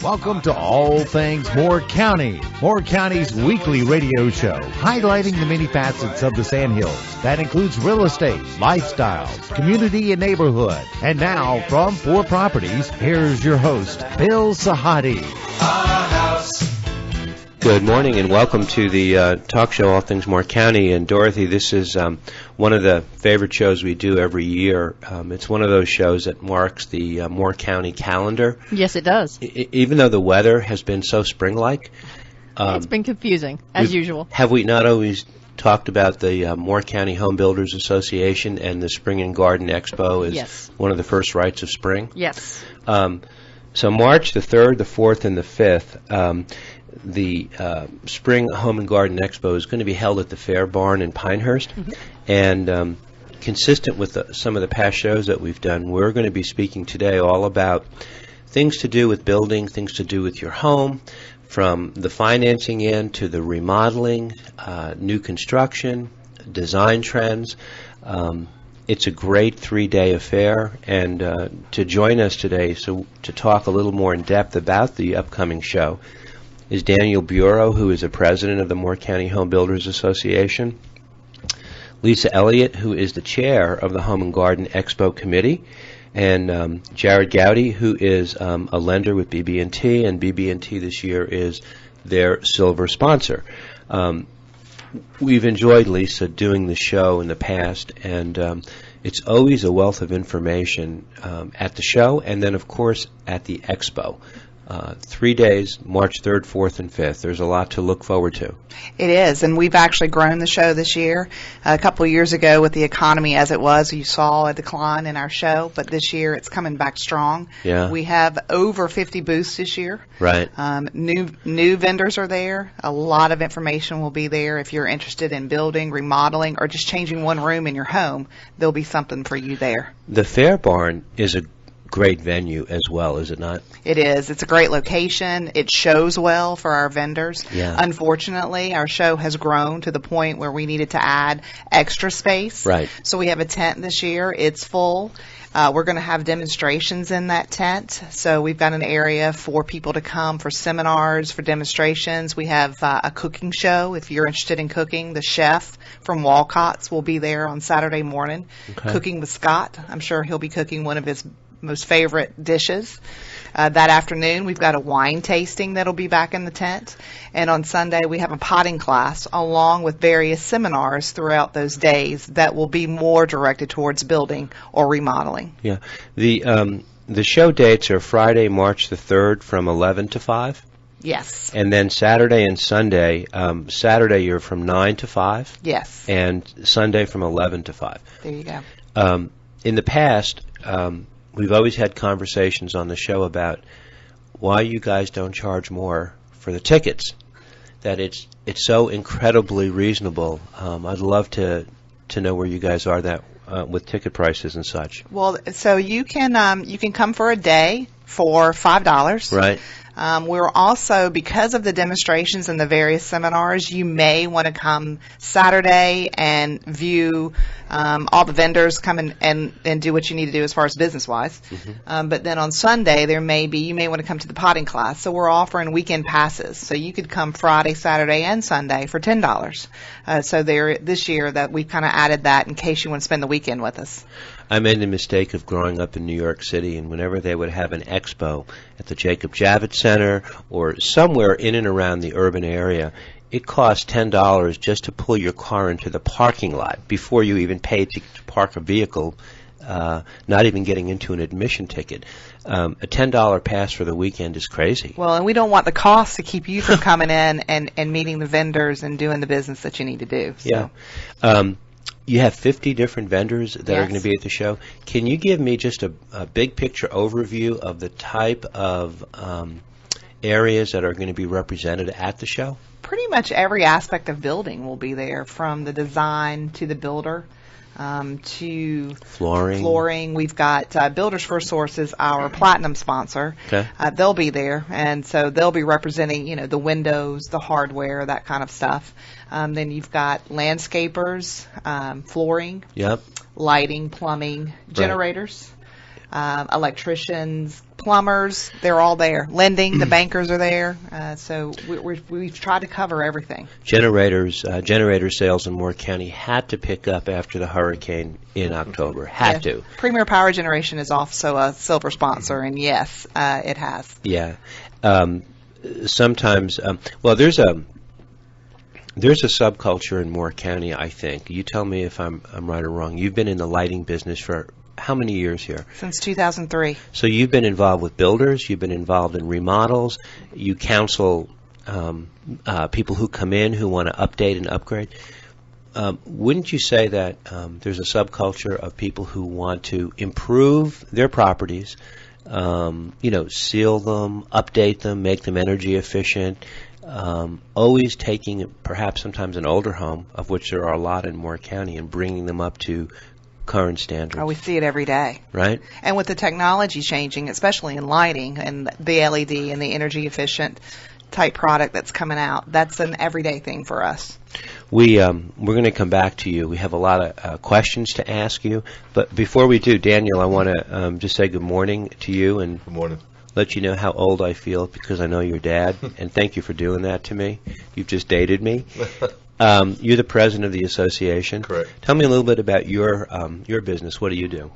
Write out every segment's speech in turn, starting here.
Welcome to All Things Moore County, Moore County's weekly radio show, highlighting the many facets of the Sandhills. That includes real estate, lifestyles, community, and neighborhood. And now, from 4 Properties, here's your host, Bill Sahadi. Good morning and welcome to the talk show, All Things Moore County. And Dorothy, this is one of the favorite shows we do every year. It's one of those shows that marks the Moore County calendar. Yes, it does. Even though the weather has been so spring-like. It's been confusing, as usual. Have we not always talked about the Moore County Home Builders Association and the Spring and Garden Expo as one of the first rites of spring? Yes. So March the 3rd, the 4th, and the 5th, the Spring Home and Garden Expo is going to be held at the Fair Barn in Pinehurst. Mm-hmm. And consistent with some of the past shows that we've done, we're going to be speaking today all about things to do with building, things to do with your home, from the financing end to the remodeling, new construction, design trends. It's a great 3-day affair, and to join us today to talk a little more in depth about the upcoming show is Daniel Bureau, who is the president of the Moore County Home Builders Association, Lisa Elliott, who is the chair of the Home and Garden Expo Committee, and Jared Gowdy, who is a lender with BB&T, and BB&T this year is their silver sponsor. We've enjoyed Lisa doing the show in the past, and it's always a wealth of information at the show and then, of course, at the Expo. 3 days, March 3rd, 4th, and 5th. There's a lot to look forward to. It is, and we've actually grown the show this year. A couple of years ago, with the economy as it was, you saw a decline in our show, but this year it's coming back strong. Yeah. We have over 50 booths this year. Right. New vendors are there. A lot of information will be there. If you're interested in building, remodeling, or just changing one room in your home, there'll be something for you there. The Fair Barn is a great venue as well, is it not? It is. It's a great location. It shows well for our vendors. Yeah. Unfortunately, our show has grown to the point where we needed to add extra space. Right. So we have a tent this year. It's full. We're going to have demonstrations in that tent. So we've got an area for people to come for seminars, for demonstrations. We have a cooking show. If you're interested in cooking, the chef from Walcott's will be there on Saturday morning, cooking with Scott. I'm sure he'll be cooking one of his most favorite dishes. That afternoon, we've got a wine tasting that'll be back in the tent. And on Sunday, we have a potting class along with various seminars throughout those days that will be more directed towards building or remodeling. Yeah. The show dates are Friday, March the 3rd from 11 to 5. Yes. And then Saturday and Sunday. Saturday you're from 9 to 5. Yes. And Sunday from 11 to 5. There you go. In the past, we've always had conversations on the show about why you guys don't charge more for the tickets, that it's so incredibly reasonable. I'd love to know where you guys are with ticket prices and such. Well, so you can come for a day for $5. Right. We're also, because of the demonstrations and the various seminars, you may want to come Saturday and view all the vendors, come and do what you need to do as far as business-wise. Mm-hmm. But then on Sunday, you may want to come to the potting class. So we're offering weekend passes. So you could come Friday, Saturday, and Sunday for $10. So this year that we've kind of added that in case you want to spend the weekend with us. I made the mistake of growing up in New York City, and whenever they would have an expo at the Jacob Javits Center or somewhere in and around the urban area, it cost $10 just to pull your car into the parking lot before you even paid to park a vehicle, not even getting into an admission ticket. A $10 pass for the weekend is crazy. Well, and we don't want the cost to keep you from coming in and meeting the vendors and doing the business that you need to do. So. Yeah. You have 50 different vendors that are going to be at the show. Can you give me just a big picture overview of the type of areas that are going to be represented at the show? Pretty much every aspect of building will be there, from the design to the builder to flooring. We've got Builders First Source is our platinum sponsor. Okay. They'll be there, and so they'll be representing, the windows, the hardware, that kind of stuff. Then you've got landscapers, flooring, lighting, plumbing, generators, electricians, plumbers, they're all there. Lending, the bankers are there. So we've tried to cover everything. Generator sales in Moore County had to pick up after the hurricane in October. Had to. Premier Power Generation is also a silver sponsor, and yes, it has. Yeah. Sometimes, well, there's a subculture in Moore County, I think. You tell me if I'm right or wrong. You've been in the lighting business for how many years here? Since 2003. So you've been involved with builders, you've been involved in remodels, you counsel people who come in who want to update and upgrade. Wouldn't you say that there's a subculture of people who want to improve their properties, seal them, update them, make them energy efficient, always taking perhaps sometimes an older home, of which there are a lot in Moore County, and bringing them up to current standards? Oh, we see it every day. Right. And with the technology changing, especially in lighting and the LED and the energy efficient type product that's coming out, that's an everyday thing for us. We're going to come back to you. We have a lot of questions to ask you. But before we do, Daniel, I want to just say good morning to you and good morning. Let you know how old I feel because I know your dad, and thank you for doing that to me. You've just dated me. You're the president of the association. Correct. Tell me a little bit about your business. What do you do?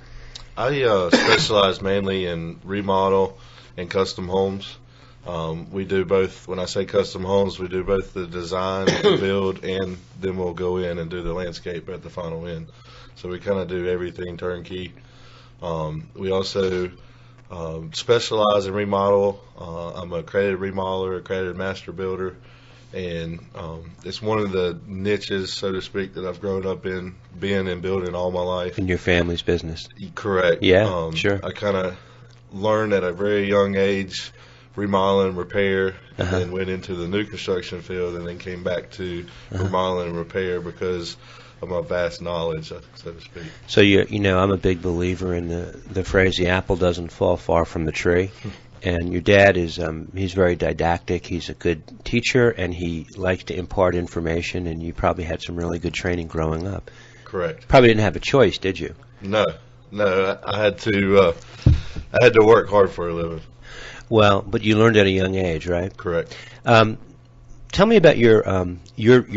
I specialize mainly in remodel and custom homes. We do both. When I say custom homes, we do both the design, the build, and then we'll go in and do the landscape at the final end. So we kind of do everything turnkey. We also specialize in remodel. I'm an accredited remodeler, accredited master builder, and it's one of the niches, so to speak, that I've grown up in, being and building all my life. In your family's business? Correct. Yeah, sure. I kind of learned at a very young age remodel and repair, and then went into the new construction field, and then came back to remodeling and repair because of my vast knowledge, so to speak. So I'm a big believer in the phrase, the apple doesn't fall far from the tree. And your dad is he's very didactic. He's a good teacher, and he likes to impart information, and you probably had some really good training growing up. Correct. Probably didn't have a choice, did you? No, I had to work hard for a living. Well, but you learned at a young age, right? Correct. Tell me about your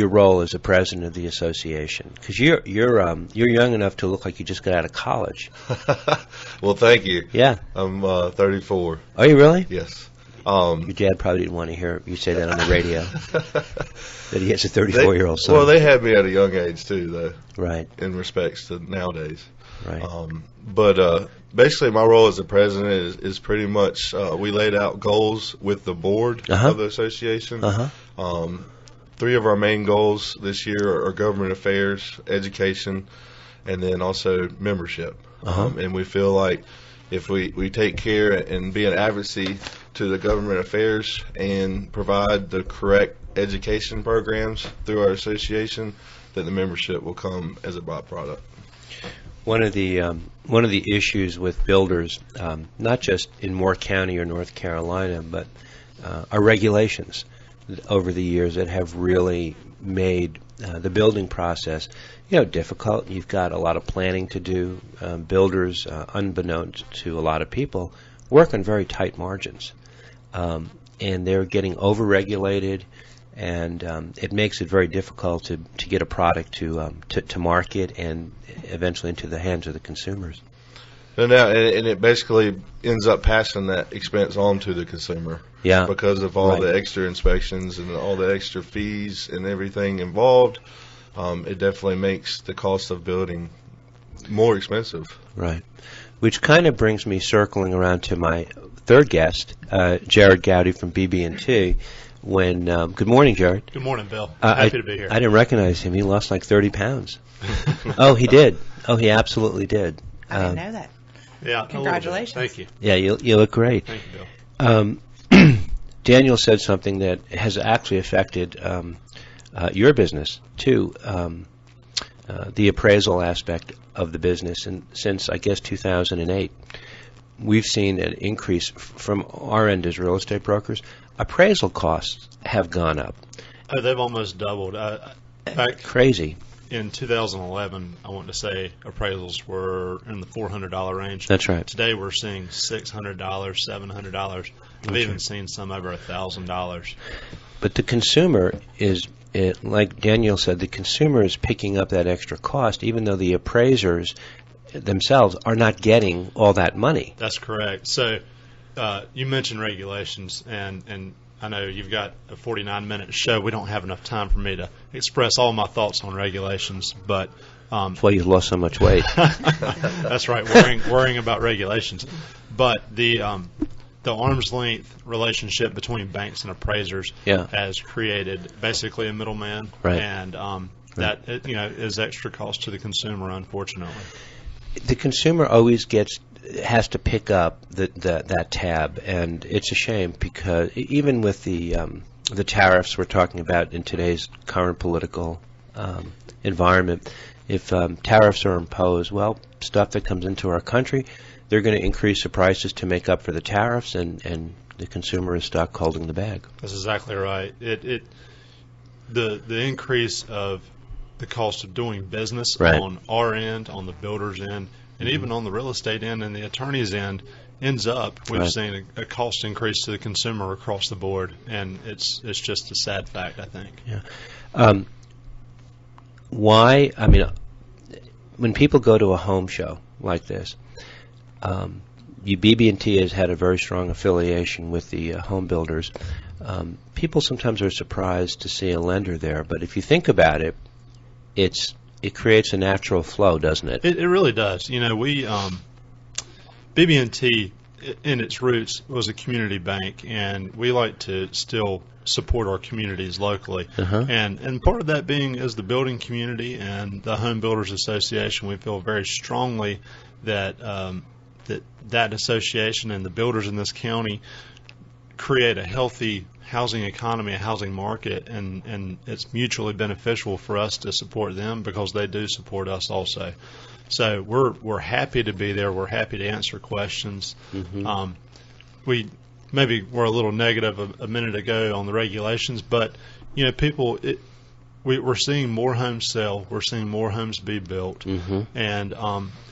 role as a president of the association, because you're young enough to look like you just got out of college. Well, thank you. Yeah. I'm 34. Are you really? Yes. Your dad probably didn't want to hear you say that on the radio. That he has a 34-year-old son. Well, they had me at a young age too, though. Right. In respects to nowadays. Right. But basically, my role as the president is pretty much we laid out goals with the board of the association. 3 of our main goals this year are government affairs, education, and then also membership. And we feel like if we take care and be an advocacy to the government affairs and provide the correct education programs through our association, that the membership will come as a byproduct. One of the issues with builders, not just in Moore County or North Carolina, but are regulations over the years that have really made the building process, difficult. You've got a lot of planning to do. Builders, unbeknownst to a lot of people, work on very tight margins, and they're getting over-regulated. And it makes it very difficult to get a product to market and eventually into the hands of the consumers. And it basically ends up passing that expense on to the consumer. Yeah. Because of all the extra inspections and all the extra fees and everything involved, it definitely makes the cost of building more expensive. Right. Which kind of brings me circling around to my third guest, Jared Gowdy from BB&T. Good morning, Jared. Good morning, Bill. Happy to be here. I didn't recognize him. He lost like 30 pounds. Oh, he did. Oh, he absolutely did. I didn't know that. Yeah. Congratulations. Thank you. Yeah, you look great. Thank you, Bill. Daniel said something that has actually affected your business, too, the appraisal aspect of the business. And since, I guess, 2008, we've seen an increase from our end as real estate brokers. Appraisal costs have gone up. Oh, they've almost doubled. In fact, crazy. in 2011, I want to say appraisals were in the $400 range. That's right. Today we're seeing $600, $700. I've even seen some over $1,000. But the consumer is, like Daniel said, the consumer is picking up that extra cost, even though the appraisers themselves are not getting all that money. That's correct. So you mentioned regulations, and I know you've got a 49-minute show. We don't have enough time for me to express all my thoughts on regulations, but That's why you've lost so much weight. that's right, worrying about regulations. But the arm's length relationship between banks and appraisers has created basically a middleman, right. And that is extra cost to the consumer, unfortunately. The consumer always has to pick up that tab, and it's a shame because even with the tariffs we're talking about in today's current political environment, if tariffs are imposed, well, stuff that comes into our country, they're going to increase the prices to make up for the tariffs, and the consumer is stuck holding the bag. That's exactly right. The increase of the cost of doing business on our end, on the builder's end, and even on the real estate end and the attorney's end ends up we've seen a cost increase to the consumer across the board, and it's just a sad fact, I think. Yeah. Why? I mean, when people go to a home show like this, BB&T has had a very strong affiliation with the home builders. People sometimes are surprised to see a lender there, but if you think about it, it creates a natural flow, doesn't it? It really does. We BB&T in its roots was a community bank, and we like to still support our communities locally. And part of that being as the building community and the Home Builders Association, we feel very strongly that that association and the builders in this county create a healthy housing economy, a housing market, and it's mutually beneficial for us to support them because they do support us also. So we're happy to be there. We're happy to answer questions. We maybe were a little negative a minute ago on the regulations, but people, we're seeing more homes sell. We're seeing more homes be built, and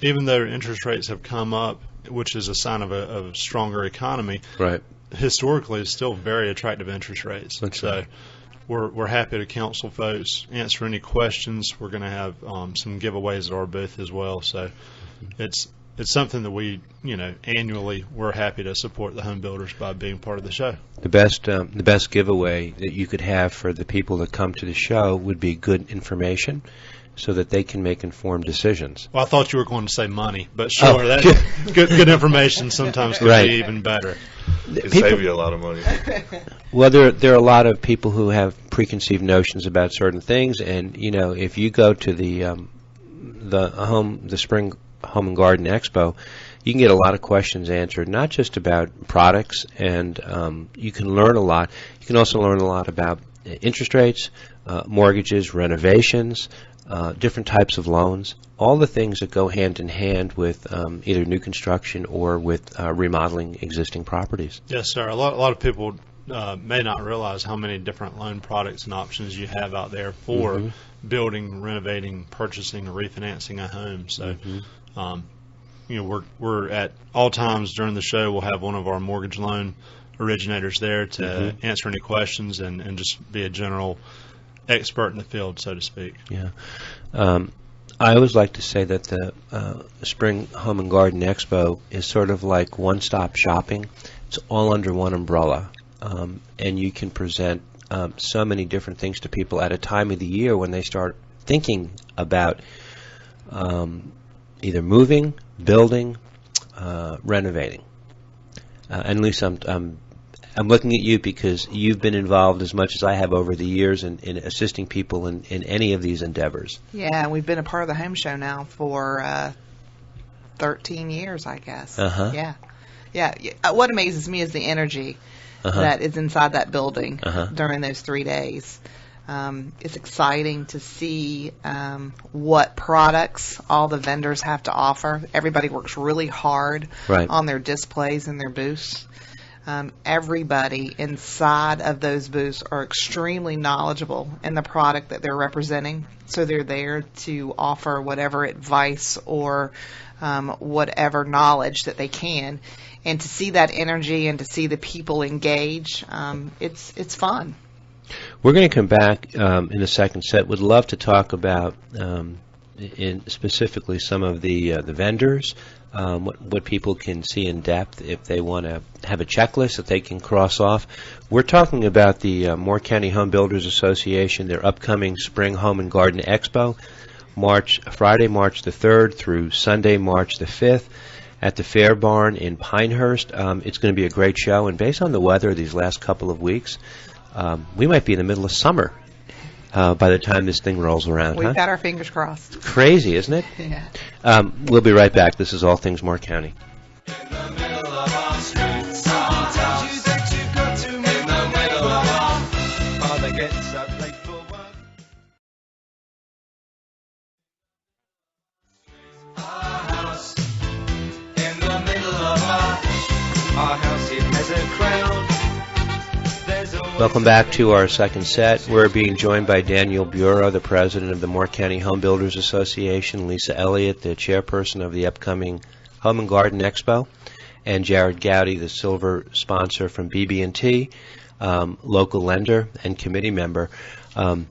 even though interest rates have come up, which is a sign of a stronger economy, right? Historically, it's still very attractive interest rates. So we're happy to counsel folks, answer any questions. We're going to have some giveaways at our booth as well. So it's something that we, annually we're happy to support the home builders by being part of the show. The best giveaway that you could have for the people that come to the show would be good information, so that they can make informed decisions. Well, I thought you were going to say money, but sure, that good information sometimes can be even better. It save you a lot of money. Well, there are a lot of people who have preconceived notions about certain things, and if you go to the Spring Home and Garden Expo, you can get a lot of questions answered, not just about products, and you can learn a lot. You can also learn a lot about interest rates, mortgages, renovations, different types of loans, all the things that go hand in hand with either new construction or with remodeling existing properties. Yes, sir. A lot of people may not realize how many different loan products and options you have out there for building, renovating, purchasing, or refinancing a home. So, we're at all times during the show, we'll have one of our mortgage loan originators there to answer any questions and just be a general expert in the field, so to speak. Yeah. I always like to say that the Spring Home and Garden Expo is sort of like one-stop shopping. It's all under one umbrella, and you can present so many different things to people at a time of the year when they start thinking about either moving, building, renovating. And Lisa, I'm looking at you because you've been involved as much as I have over the years in assisting people in any of these endeavors. Yeah, we've been a part of the home show now for 13 years, I guess. Yeah. What amazes me is the energy that is inside that building during those 3 days. It's exciting to see what products all the vendors have to offer. Everybody works really hard on their displays and their booths. Everybody inside of those booths are extremely knowledgeable in the product that they're representing. So they're there to offer whatever advice or whatever knowledge that they can. And to see that energy and to see the people engage, it's fun. We're going to come back in the second set. Would love to talk about in specifically some of the vendors, what people can see in depth if they want to have a checklist that they can cross off. We're talking about the Moore County Home Builders Association, their upcoming Spring Home and Garden Expo, Friday, March the 3rd through Sunday, March the 5th. At the Fair Barn in Pinehurst. It's going to be a great show, and based on the weather these last couple of weeks, we might be in the middle of summer by the time this thing rolls around. We've got our fingers crossed. Crazy, isn't it? Yeah. We'll be right back. This is All Things Moore County. Welcome back to our second set. We're being joined by Daniel Bureau, the president of the Moore County Home Builders Association, Lisa Elliott, the chairperson of the upcoming Home and Garden Expo, and Jared Gowdy, the silver sponsor from BB&T, local lender and committee member. In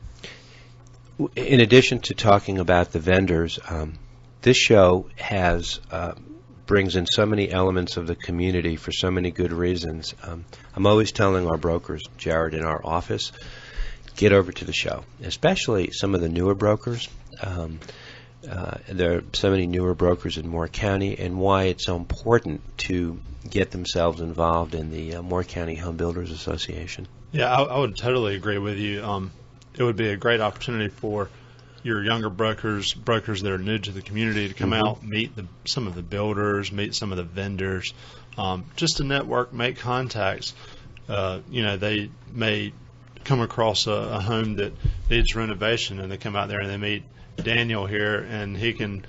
addition to talking about the vendors, this show brings in so many elements of the community for so many good reasons. I'm always telling our brokers, Jared, in our office, get over to the show, especially some of the newer brokers. There are so many newer brokers in Moore County, and why it's so important to get themselves involved in the Moore County Home Builders Association. Yeah, I would totally agree with you. It would be a great opportunity for your younger brokers that are new to the community to come out, meet some of the builders, meet some of the vendors, just to network, make contacts. They may come across a home that needs renovation, and they come out there and they meet Daniel here, and he can,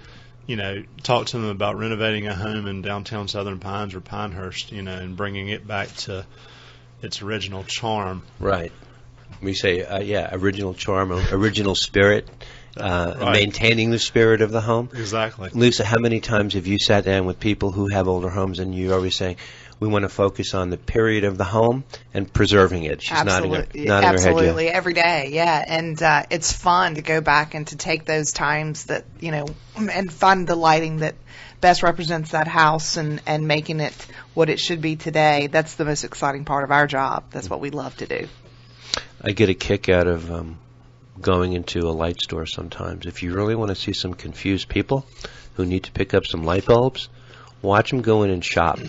talk to them about renovating a home in downtown Southern Pines or Pinehurst, and bringing it back to its original charm. Right. We say, original charm, original spirit. Right. Maintaining the spirit of the home. Exactly. Lisa, how many times have you sat down with people who have older homes and you're always saying, we want to focus on the period of the home and preserving it? She's nodding her head. Absolutely, every day, yeah. And it's fun to go back and to take those times that, and find the lighting that best represents that house and making it what it should be today. That's the most exciting part of our job. That's what we love to do. I get a kick out of going into a light store sometimes. If you really want to see some confused people who need to pick up some light bulbs, watch them go in and shop.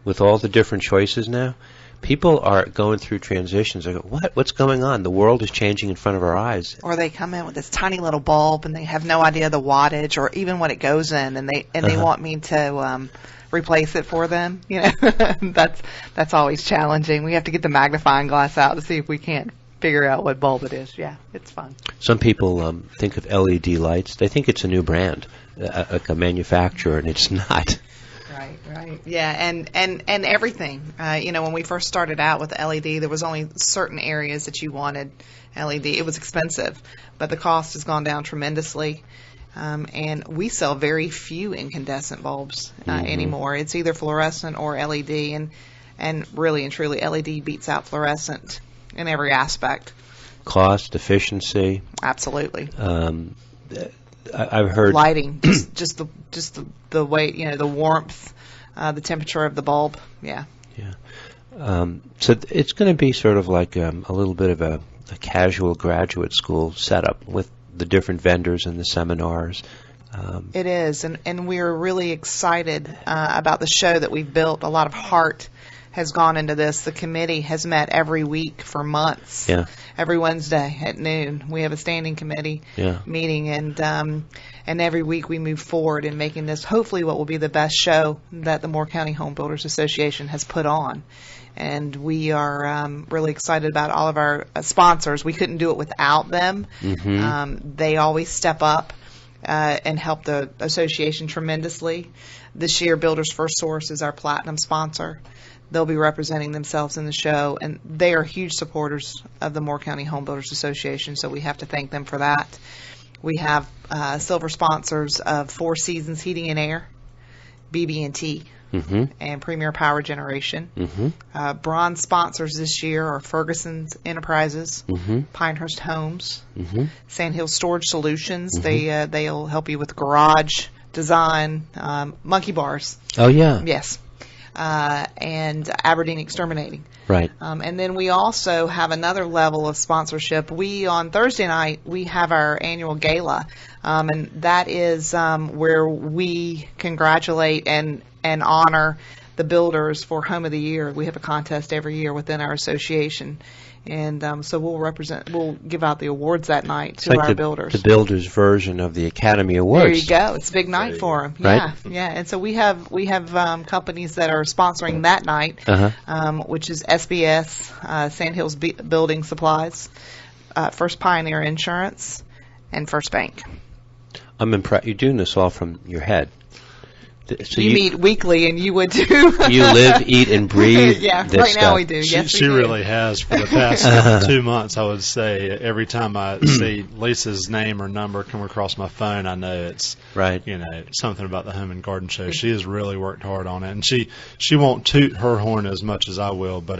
With all the different choices now, people are going through transitions. They go, what's going on? The world is changing in front of our eyes. Or they come in with this tiny little bulb and they have no idea the wattage or even what it goes in, and they want me to replace it for them. That's always challenging. We have to get the magnifying glass out to see if we can't figure out what bulb it is. Yeah, it's fun. Some people think of LED lights. They think it's a new brand, like a manufacturer, and it's not. Right. Yeah, and everything. When we first started out with LED, there was only certain areas that you wanted LED. It was expensive, but the cost has gone down tremendously. And we sell very few incandescent bulbs anymore. It's either fluorescent or LED, and really and truly, LED beats out fluorescent in every aspect. Cost, efficiency. Absolutely. I've heard lighting, just the way, the warmth, the temperature of the bulb. Yeah. So it's going to be sort of like a little bit of a casual graduate school setup with the different vendors and the seminars. It is, and we're really excited about the show that we've built. A lot of heart has gone into this. The committee has met every week for months. Yeah. Every Wednesday at noon, we have a standing committee meeting, and every week we move forward in making this hopefully what will be the best show that the Moore County Home Builders Association has put on. And we are really excited about all of our sponsors. We couldn't do it without them. They always step up and help the association tremendously. This year, Builders First Source is our platinum sponsor. They'll be representing themselves in the show, and they are huge supporters of the Moore County Home Builders Association, so we have to thank them for that. We have silver sponsors of Four Seasons Heating and Air, BB&T, and Premier Power Generation. Bronze sponsors this year are Ferguson's Enterprises, Pinehurst Homes, Sandhill Storage Solutions. They'll help you with garage design, monkey bars. Oh, yeah. Yes. And Aberdeen Exterminating. Right. And then we also have another level of sponsorship. On Thursday night, we have our annual gala, and that is where we congratulate and honor the builders for Home of the Year. We have a contest every year within our association. And so we'll give out the awards that night to our builders. The builders' version of the Academy Awards. There you go. It's a big night for them. Right? Yeah. And so we have companies that are sponsoring that night, which is SBS, Sandhills Building Supplies, First Pioneer Insurance, and First Bank. I'm impressed. You're doing this all from your head. So you meet weekly, and you would too. You live, eat, and breathe. Yeah, this right stuff. now we do. Yes, She we do. really has for the past 2 months. I would say every time I see Lisa's name or number come across my phone, I know it's right. Something about the Home and Garden Show. She has really worked hard on it, and she won't toot her horn as much as I will, but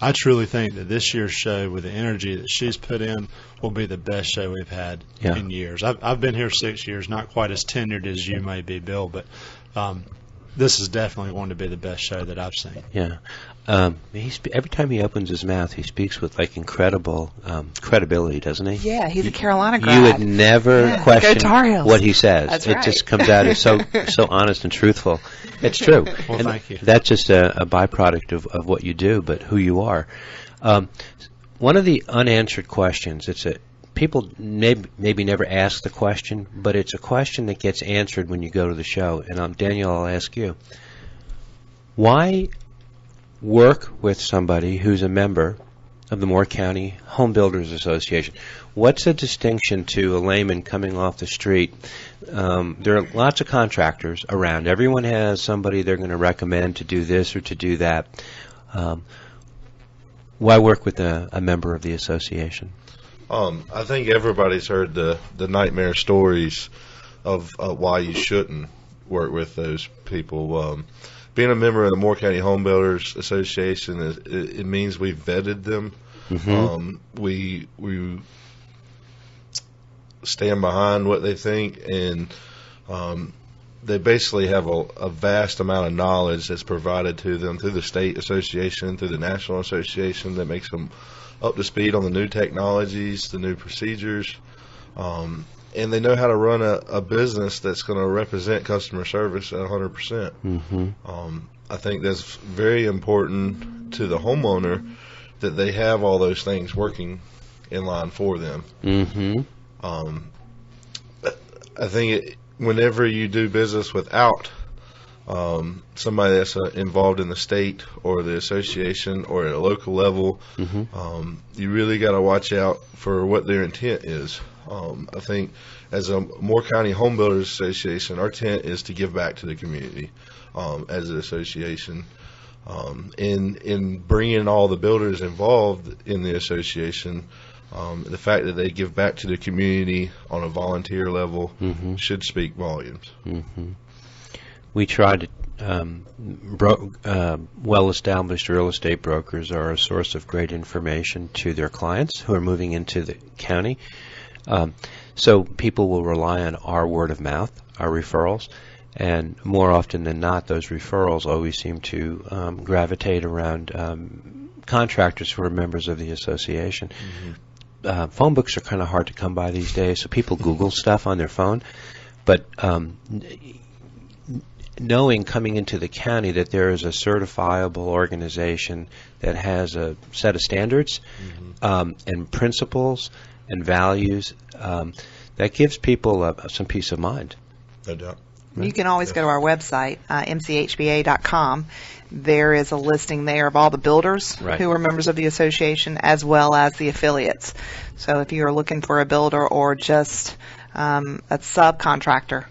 I truly think that this year's show, with the energy that she's put in, will be the best show we've had in years. I've been here 6 years, not quite as tenured as you may be, Bill, but this is definitely going to be the best show that I've seen. Yeah. Every time he opens his mouth, he speaks with incredible credibility, doesn't he? Yeah, he's a Carolina grad. You would never question what he says. That's it right. just comes out as so honest and truthful. It's true. Well, and thank you. That's just a byproduct of what you do, but who you are. One of the unanswered questions, people maybe never ask the question, but it's a question that gets answered when you go to the show. And Daniel, I'll ask you, why work with somebody who's a member of the Moore County Home Builders Association? What's the distinction to a layman coming off the street? There are lots of contractors around. Everyone has somebody they're going to recommend to do this or to do that. Why work with a member of the association? I think everybody's heard the nightmare stories of why you shouldn't work with those people. Being a member of the Moore County Home Builders Association, it means we've vetted them. We stand behind what they think, and they basically have a vast amount of knowledge that's provided to them through the state association, through the national association, that makes them up to speed on the new technologies, the new procedures, and they know how to run a business that's going to represent customer service at 100%. I think that's very important to the homeowner, that they have all those things working in line for them. I think whenever you do business without somebody that's involved in the state or the association or at a local level, you really got to watch out for what their intent is. I think as a Moore County Home Builders Association, our intent is to give back to the community as an association. In bringing all the builders involved in the association, the fact that they give back to the community on a volunteer level should speak volumes. We try to well-established real estate brokers are a source of great information to their clients who are moving into the county. So people will rely on our word of mouth, our referrals, and more often than not, those referrals always seem to gravitate around contractors who are members of the association. Phone books are kind of hard to come by these days, so people Google stuff on their phone. But knowing coming into the county that there is a certifiable organization that has a set of standards and principles and values, that gives people some peace of mind. No doubt. You can always go to our website, MCHBA.com. There is a listing there of all the builders who are members of the association, as well as the affiliates. So if you are looking for a builder or just a subcontractor,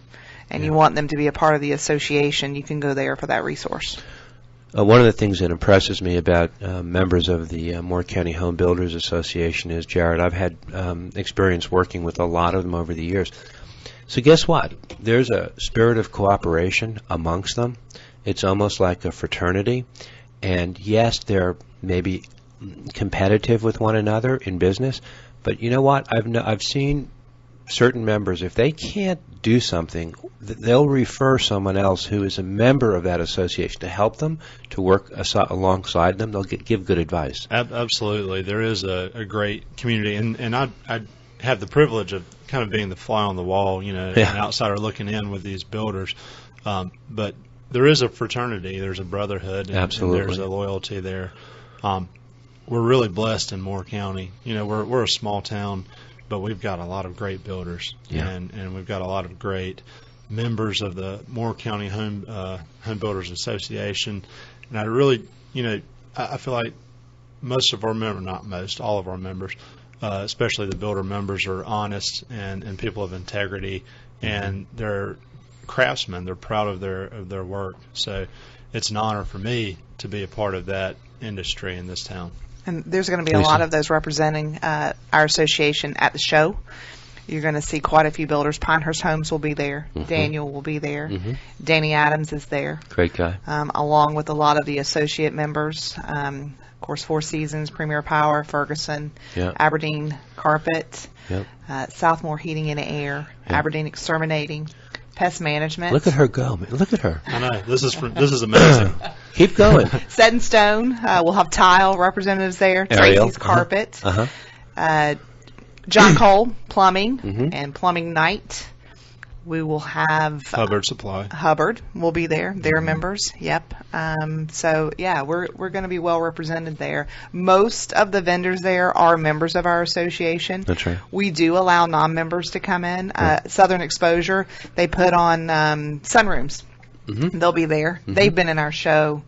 and you want them to be a part of the association, you can go there for that resource. One of the things that impresses me about members of the Moore County Home Builders Association is, Jared, I've had experience working with a lot of them over the years. So guess what? There's a spirit of cooperation amongst them. It's almost like a fraternity. And yes, they're maybe competitive with one another in business, but you know what? I've seen certain members, if they can't do something, they'll refer someone else who is a member of that association to help them, to work alongside them. They'll give good advice. Absolutely. There is a great community, and I have the privilege of kind of being the fly on the wall, you know, an outsider looking in with these builders. But there is a fraternity, there's a brotherhood, and there's a loyalty there. We're really blessed in Moore County. You know, we're a small town, but we've got a lot of great builders, and we've got a lot of great members of the Moore County Home Builders Association. And I really, you know, I feel like most of our members, not most, all of our members, especially the builder members, are honest and people of integrity, and they're craftsmen. They're proud of their work. So it's an honor for me to be a part of that industry in this town. And there's going to be a lot of those representing our association at the show. You're going to see quite a few builders. Pinehurst Homes will be there. Daniel will be there. Danny Adams is there. Great guy. Along with a lot of the associate members. Of course, Four Seasons, Premier Power, Ferguson, Aberdeen Carpet, Southmore Heating and Air, Aberdeen Exterminating, Pest Management. Look at her go, man. Look at her. I know. This is amazing. Keep going. Set in Stone. We'll have tile representatives there. Tracy's Carpet. John Cole Plumbing and Plumbing Night. We will have Hubbard Supply. Hubbard will be there. They're members. Yep. So yeah, we're going to be well represented there. Most of the vendors there are members of our association. That's right. We do allow non-members to come in. Southern Exposure, they put on sunrooms. They'll be there. They've been in our show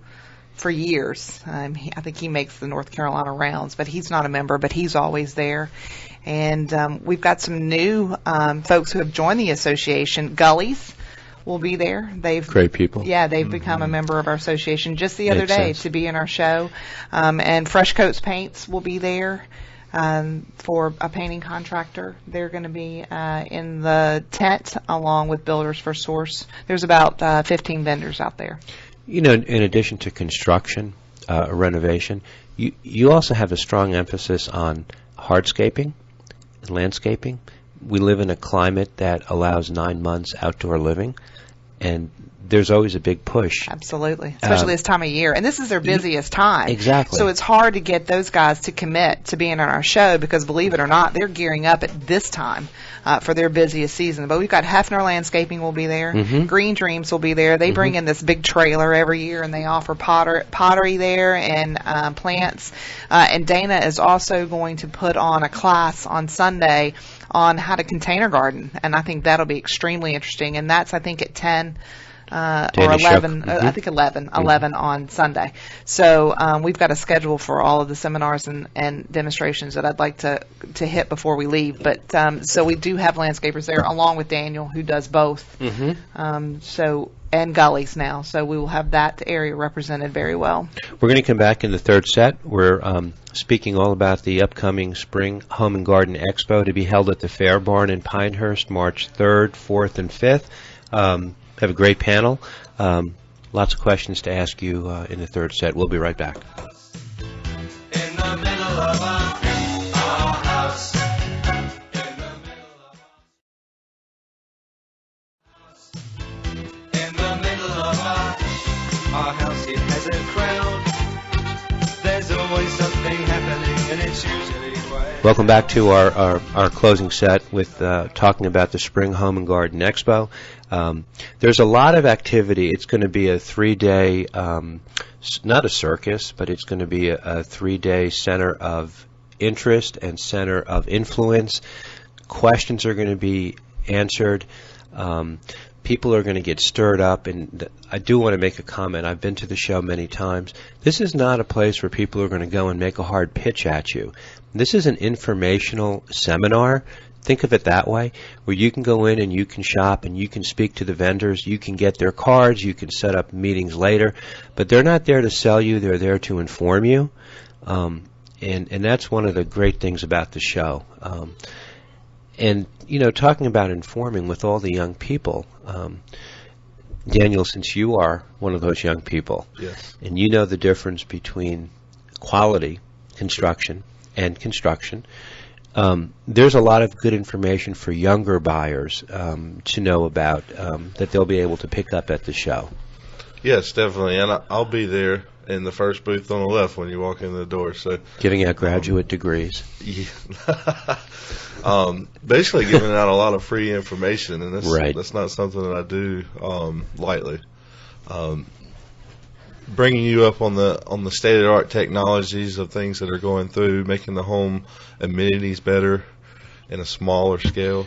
for years. I think he makes the North Carolina rounds, but he's not a member, but he's always there. And we've got some new folks who have joined the association. Gullies will be there. They've great people. Yeah, they've become a member of our association just the other day to be in our show. And Fresh Coats Paints will be there for a painting contractor. They're going to be in the tent along with Builders for Source. There's about 15 vendors out there. You know, in addition to construction, renovation, you also have a strong emphasis on hardscaping, landscaping. We live in a climate that allows 9 months outdoor living, and there's always a big push. Absolutely, especially this time of year. And this is their busiest time. Exactly. So it's hard to get those guys to commit to being on our show because, believe it or not, they're gearing up at this time for their busiest season. But we've got Hefner Landscaping will be there. Green Dreams will be there. They bring in this big trailer every year, and they offer pottery there and plants. And Dana is also going to put on a class on Sunday on how to container garden. And I think that'll be extremely interesting. And that's, I think, at 10 or 11, I think 11 on Sunday. So we've got a schedule for all of the seminars and demonstrations that I'd like to hit before we leave. But so we do have landscapers there along with Daniel, who does both. And Gullies now. So we will have that area represented very well. We're going to come back in the third set. We're speaking all about the upcoming Spring Home and Garden Expo to be held at the Fair Barn in Pinehurst, March 3rd, 4th, and 5th. Have a great panel. Lots of questions to ask you in the third set. We'll be right back. In the middle of our house. In the middle of our house, it has a crowd. There's always something happening, and it's usually quiet. Welcome back to our closing set with talking about the Spring Home and Garden Expo. There's a lot of activity. It's going to be a 3-day, not a circus, but it's going to be a 3-day center of interest and center of influence. Questions are going to be answered. People are going to get stirred up, and I do want to make a comment. I've been to the show many times. This is not a place where people are going to go and make a hard pitch at you. This is an informational seminar Think of it that way, where you can go in and you can shop and you can speak to the vendors, you can get their cards, you can set up meetings later, but they're not there to sell you, they're there to inform you. And that's one of the great things about the show. And, you know, talking about informing with all the young people, Daniel, since you are one of those young people, Yes. and you know the difference between quality construction and construction, there's a lot of good information for younger buyers to know about that they'll be able to pick up at the show. Yes, definitely. And I'll be there in the first booth on the left when you walk in the door. So Giving out graduate degrees. yeah. Basically giving out a lot of free information, and that's not something that I do lightly. Bringing you up on the state of the art technologies of things that are going through, making the home amenities better in a smaller scale.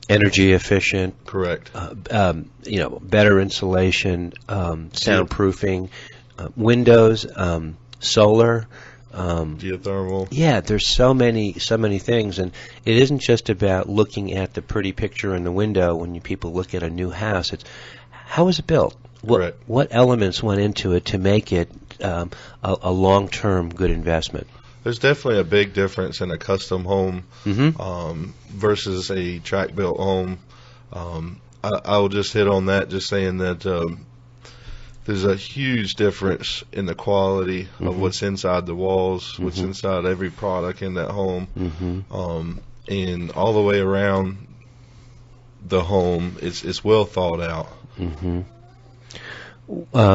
Energy efficient. Correct. You know, better insulation, soundproofing, windows, solar. Geothermal. Yeah, there's so many things, and it isn't just about looking at the pretty picture in the window when people look at a new house. It's how was it built? What elements went into it to make it a long-term good investment? There's definitely a big difference in a custom home versus a track-built home. I'll just hit on that, just saying that there's a huge difference in the quality of what's inside the walls, what's inside every product in that home, and all the way around the home. It's well thought out.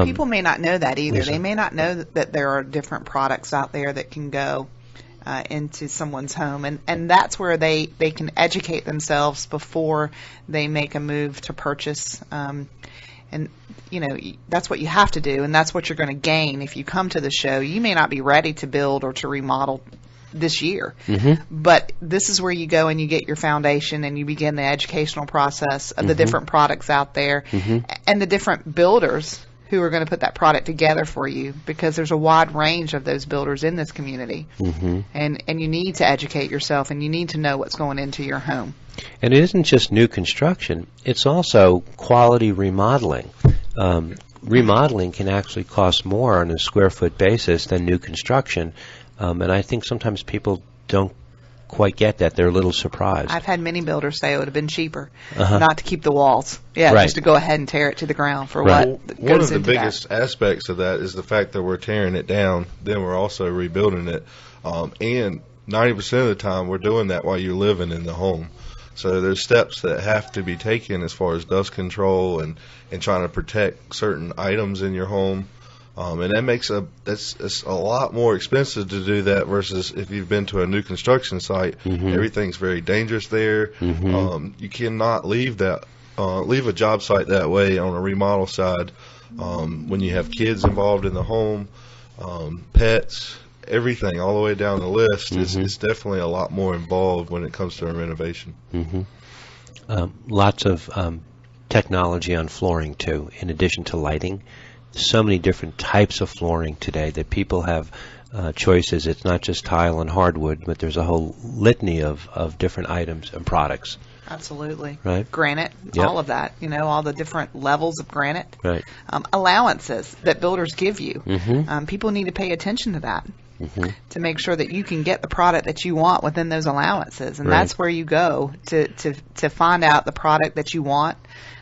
People may not know that either. Lisa. They may not know that there are different products out there that can go into someone's home, and that's where they can educate themselves before they make a move to purchase. And you know, that's what you have to do, and that's what you're going to gain if you come to the show. You may not be ready to build or to remodel this year, but this is where you go and you get your foundation and you begin the educational process of the different products out there and the different builders who are going to put that product together for you, because there's a wide range of those builders in this community, and you need to educate yourself and you need to know what's going into your home. And it isn't just new construction, it's also quality remodeling. Remodeling can actually cost more on a square foot basis than new construction, and I think sometimes people don't quite get that. They're a little surprised. I've had many builders say it would have been cheaper not to keep the walls. Yeah, just to go ahead and tear it to the ground for what goes one of the into biggest aspects of that is the fact that we're tearing it down, then we're also rebuilding it, and 90% of the time we're doing that while you're living in the home. So there's steps that have to be taken as far as dust control and trying to protect certain items in your home. And that makes it's a lot more expensive to do that versus if you've been to a new construction site. Everything's very dangerous there. You cannot leave a job site that way on a remodel side. When you have kids involved in the home, pets, everything all the way down the list, it's definitely a lot more involved when it comes to a renovation. Lots of technology on flooring too, in addition to lighting. So many different types of flooring today that people have choices. It's not just tile and hardwood, but there's a whole litany of different items and products. Absolutely. Right. Granite, all of that, you know, all the different levels of granite. Right. Allowances that builders give you. People need to pay attention to that to make sure that you can get the product that you want within those allowances. And that's where you go to find out the product that you want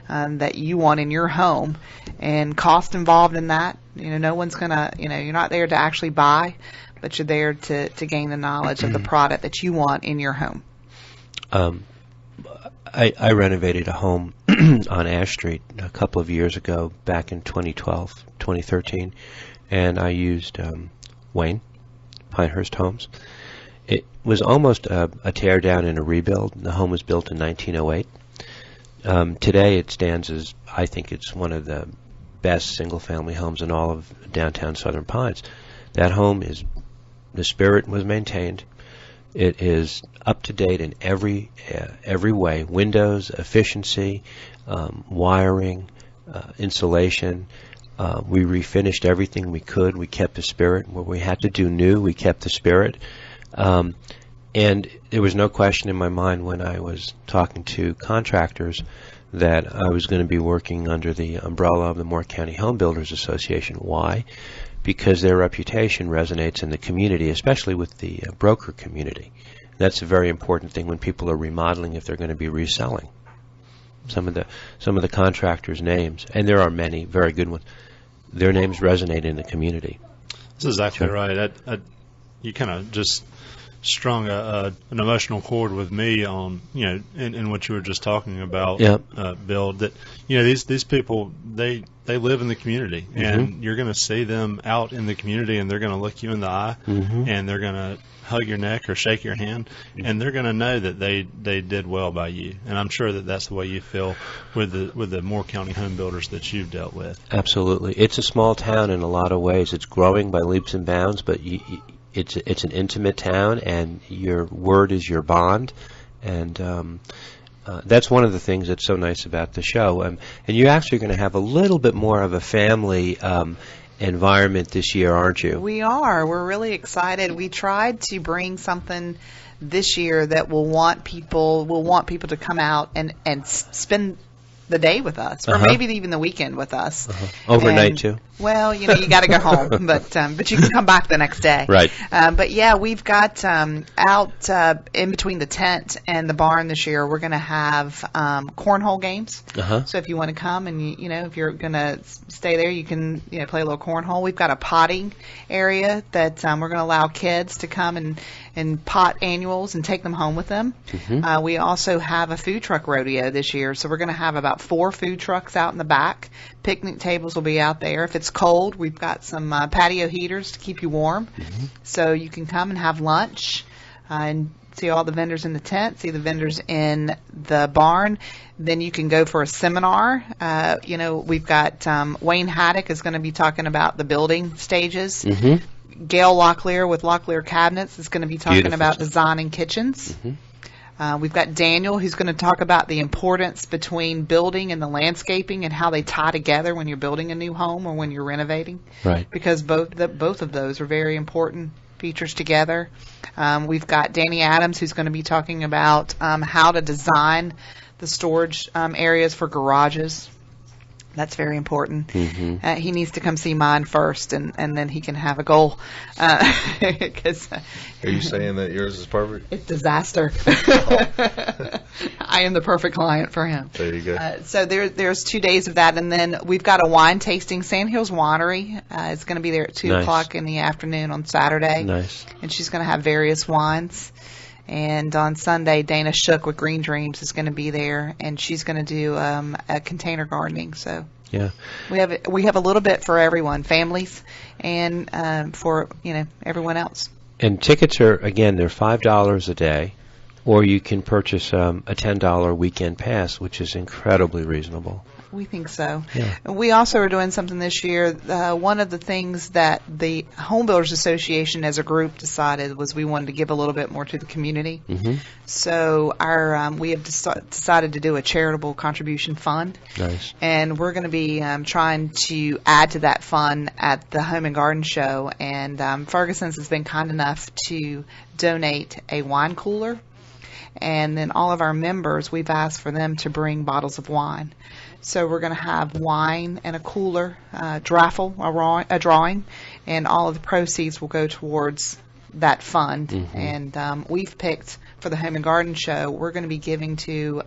in your home, and cost involved in that. You know, no one's gonna, you know, you're not there to actually buy, but you're there to gain the knowledge of the product that you want in your home. I renovated a home on Ash Street a couple of years ago, back in 2012, 2013, and I used Wayne, Pinehurst Homes. It was almost a tear down and a rebuild. The home was built in 1908. Today it stands as, I think it's one of the best single-family homes in all of downtown Southern Pines. That home the spirit was maintained. It is up to date in every way. Windows, efficiency, wiring, insulation. We refinished everything we could. We kept the spirit. What we had to do new, we kept the spirit. And there was no question in my mind when I was talking to contractors that I was going to be working under the umbrella of the Moore County Home Builders Association. Why? Because their reputation resonates in the community, especially with the broker community. That's a very important thing when people are remodeling if they're going to be reselling. Some of the contractors' names, and there are many very good ones, their names resonate in the community. That's exactly right. You kind of just strung an emotional chord with me on, in what you were just talking about, Bill, that, these people, they live in the community, and you're going to see them out in the community, and they're going to look you in the eye, and they're going to hug your neck or shake your hand, and they're going to know that they did well by you. And I'm sure that that's the way you feel with the Moore County home builders that you've dealt with. Absolutely. It's a small town in a lot of ways. It's growing by leaps and bounds, but it's an intimate town, and your word is your bond, and that's one of the things that's so nice about the show. And you're actually going to have a little bit more of a family environment this year, aren't you? We are. We're really excited. We tried to bring something this year that will want people to come out and spend the day with us, or maybe even the weekend with us. Overnight too. Well, you got to go home, but you can come back the next day. Right. But yeah, we've got out in between the tent and the barn this year. We're going to have cornhole games. So if you want to come and if you're going to stay there, you can play a little cornhole. We've got a potting area that we're going to allow kids to come and pot annuals and take them home with them. We also have a food truck rodeo this year, so we're going to have about 4 food trucks out in the back. Picnic tables will be out there. If it's cold, we've got some patio heaters to keep you warm, so you can come and have lunch and see all the vendors in the tent, see the vendors in the barn. Then you can go for a seminar. We've got Wayne Haddock is going to be talking about the building stages. Gail Locklear with Locklear Cabinets is going to be talking about designing kitchens. We've got Daniel who's going to talk about the importance between building and the landscaping and how they tie together when you're building a new home or when you're renovating. Right. Because both of those are very important features together. We've got Danny Adams who's going to be talking about how to design the storage areas for garages. That's very important. He needs to come see mine first, and then he can have a goal. Are you saying that yours is perfect? It's disaster. I am the perfect client for him. There you go. So there's 2 days of that, and then we've got a wine tasting. Sand Hills Winery is going to be there at 2 o'clock in the afternoon on Saturday. Nice. And she's going to have various wines. And on Sunday, Dana Shook with Green Dreams is going to be there, and she's going to do a container gardening. So yeah, we have a little bit for everyone, families, and for everyone else. And tickets are they're $5 a day, or you can purchase a $10 weekend pass, which is incredibly reasonable. We think so. Yeah. We also are doing something this year. One of the things that the Home Builders Association as a group decided was we wanted to give a little bit more to the community. So we have decided to do a charitable contribution fund. Nice. And we're going to be trying to add to that fund at the Home and Garden Show. And Ferguson's has been kind enough to donate a wine cooler. And then all of our members, we've asked for them to bring bottles of wine. So we're going to have wine and a cooler, raffle, a drawing, and all of the proceeds will go towards that fund. And we've picked for the Home and Garden Show, we're going to be giving to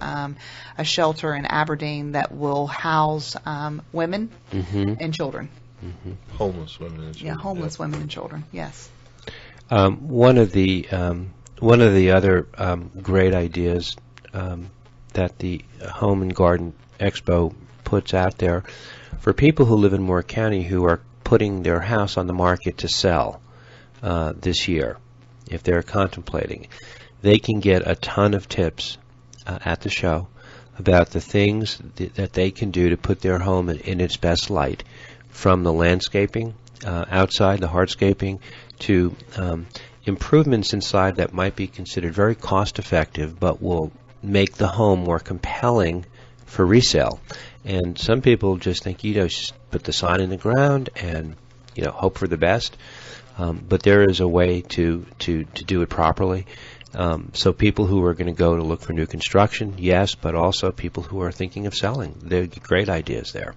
a shelter in Aberdeen that will house women and children. Homeless women and children. Yeah, homeless women and children. Yes. One of the other great ideas that the Home and Garden Expo puts out there for people who live in Moore County who are putting their house on the market to sell this year, if they're contemplating, they can get a ton of tips at the show about the things that they can do to put their home in its best light, from the landscaping outside, the hardscaping, to improvements inside that might be considered very cost effective but will make the home more compelling for resale. And some people just think, just put the sign in the ground and hope for the best. But there is a way to do it properly. So people who are going to go to look for new construction, yes, but also people who are thinking of selling. They're great ideas there.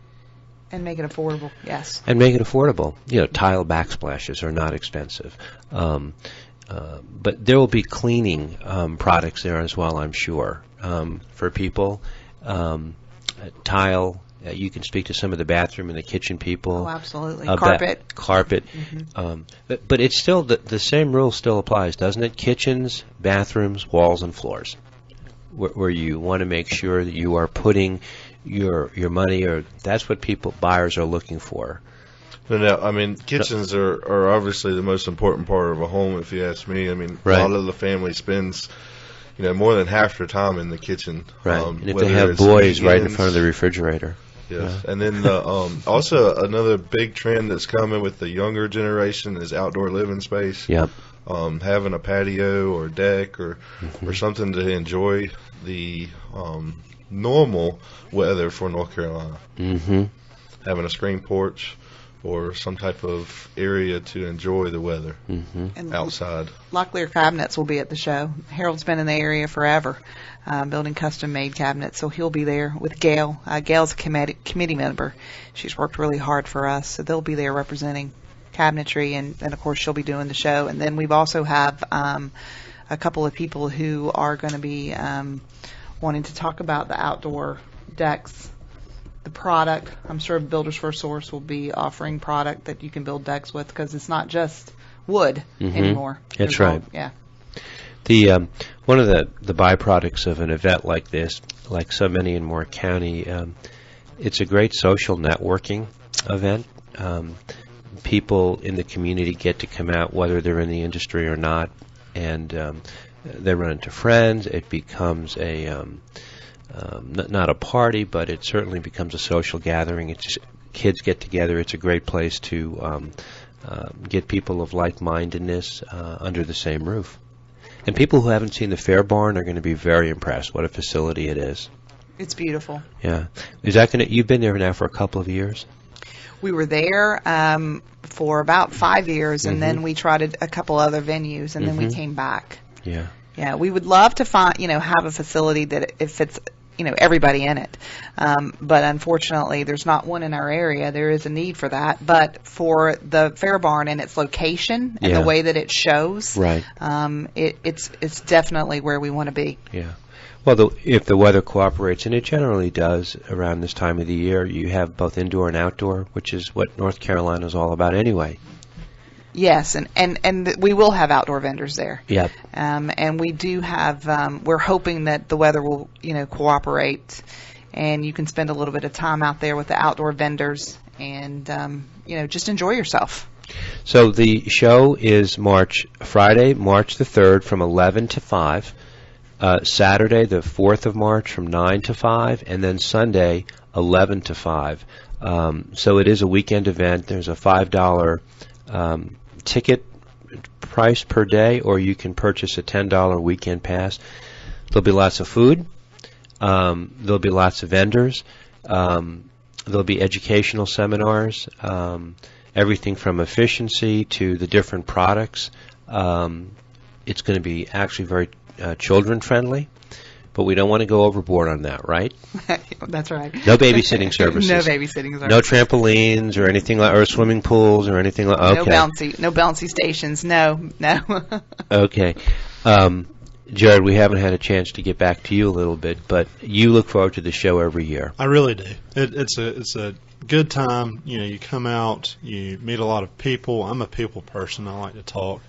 And make it affordable, yes. And make it affordable. You know, tile backsplashes are not expensive. But there will be cleaning products there as well, I'm sure. For people, tile, you can speak to some of the bathroom and the kitchen people. Oh, absolutely. Carpet. Mm-hmm. But it's still, the same rule still applies, doesn't it? Kitchens, bathrooms, walls, and floors. Where you want to make sure that you are putting your money, or that's what buyers are looking for. No, I mean, kitchens are obviously the most important part of a home, if you ask me. I mean, right. A lot of the family spends, more than half their time in the kitchen. Right, and if they have boys right in front of the refrigerator. Yes, yeah. And then also another big trend that's coming with the younger generation is outdoor living space. Yep. Having a patio or deck or something to enjoy the normal weather for North Carolina. Mm-hmm. Having a screen porch or some type of area to enjoy the weather outside. Locklear Cabinets will be at the show. Harold's been in the area forever, building custom-made cabinets, so he'll be there with Gail. Gail's a committee member. She's worked really hard for us, so they'll be there representing cabinetry, and of course she'll be doing the show. And then we've also have a couple of people who are going to be wanting to talk about the outdoor decks, the product. I'm sure Builders First Source will be offering product that you can build decks with, because it's not just wood anymore. That's right. Yeah. The one of the byproducts of an event like this, like so many in Moore County, it's a great social networking event. People in the community get to come out, whether they're in the industry or not, and they run into friends. It becomes not a party, but it certainly becomes a social gathering. It's just, kids get together. It's a great place to get people of like-mindedness under the same roof. And people who haven't seen the Fair Barn are going to be very impressed. What a facility it is. It's beautiful. Yeah. Is that going to? You've been there now for a couple of years. We were there for about 5 years, and then we tried a couple other venues, and then we came back. Yeah. Yeah, we would love to find, have a facility that it fits, everybody in it. But unfortunately, there's not one in our area. There is a need for that. But for the Fair Barn and its location and the way that it shows, right. It's definitely where we want to be. Yeah. Well, if the weather cooperates, and it generally does around this time of the year, you have both indoor and outdoor, which is what North Carolina is all about anyway. Yes, and we will have outdoor vendors there. Yep. And we do have, we're hoping that the weather will, cooperate, and you can spend a little bit of time out there with the outdoor vendors and, just enjoy yourself. So the show is Friday, March the 3rd from 11 to 5. Saturday, the 4th of March, from 9 to 5, and then Sunday, 11 to 5. So it is a weekend event. There's a $5 ticket price per day, or you can purchase a $10 weekend pass. There'll be lots of food. There'll be lots of vendors. There'll be educational seminars, everything from efficiency to the different products. It's going to be actually very children-friendly, but we don't want to go overboard on that, right? That's right. No babysitting services. No babysitting services. No trampolines or anything like, or swimming pools or anything like. Okay. No bouncy stations. No. Okay. Jared, we haven't had a chance to get back to you a little bit, but you look forward to the show every year. I really do. It's a good time. You come out, you meet a lot of people. I'm a people person. I like to talk.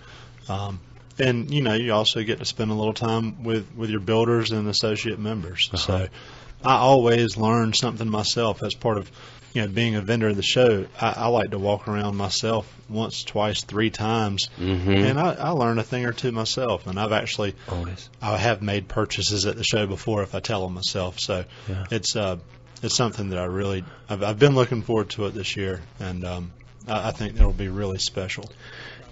And, you also get to spend a little time with your builders and associate members. So I always learn something myself as part of, being a vendor of the show. I like to walk around myself once, twice, 3 times, and I learn a thing or two myself. And I've actually I have made purchases at the show before if I tell them myself. So it's something that I've been looking forward to it this year, and I think it'll be really special.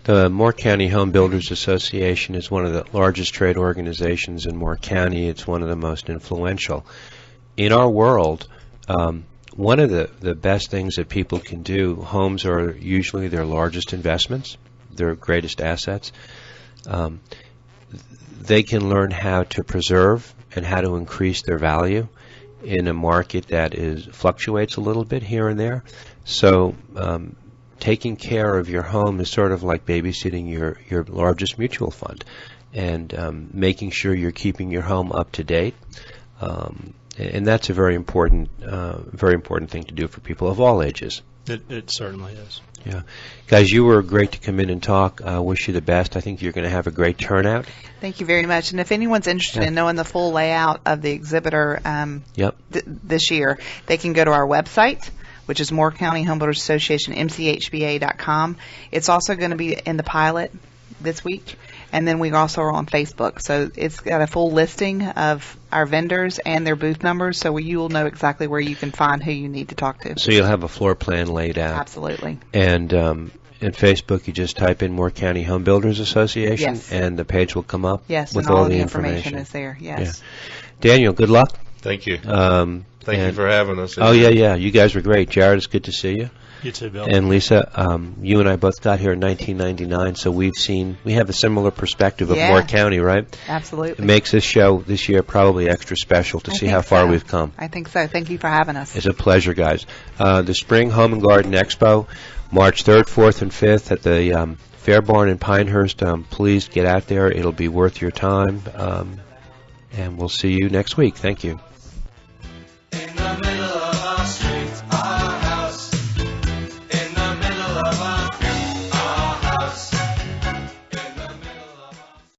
The Moore County Home Builders Association is one of the largest trade organizations in Moore County. It's one of the most influential. In our world, one of the best things that people can do, homes are usually their largest investments, their greatest assets. they can learn how to preserve and how to increase their value in a market that fluctuates a little bit here and there. So taking care of your home is sort of like babysitting your largest mutual fund, and making sure you're keeping your home up to date. And that's a very important thing to do for people of all ages. It certainly is. Yeah. Guys, you were great to come in and talk. I wish you the best. I think you're going to have a great turnout. Thank you very much. And if anyone's interested in knowing the full layout of the exhibitor this year, they can go to our website, which is Moore County Home Builders Association, MCHBA.com. It's also going to be in the pilot this week. And then we also are on Facebook. So it's got a full listing of our vendors and their booth numbers, so you will know exactly where you can find who you need to talk to. So you'll have a floor plan laid out. Absolutely. And in Facebook, you just type in Moore County Home Builders Association, yes, and the page will come up with and all the information is there. Yes. Yeah. Daniel, good luck. Thank you. Thank you for having us. Oh, yeah. You guys were great. Jared, it's good to see you. You too, Bill. And Lisa, you and I both got here in 1999, so we have a similar perspective of Moore County, right? Absolutely. It makes this show this year probably extra special to see how far we've come. I think so. Thank you for having us. It's a pleasure, guys. The Spring Home and Garden Expo, March 3rd, 4th, and 5th at the Fair Barn in Pinehurst. Please get out there. It'll be worth your time. And we'll see you next week. Thank you.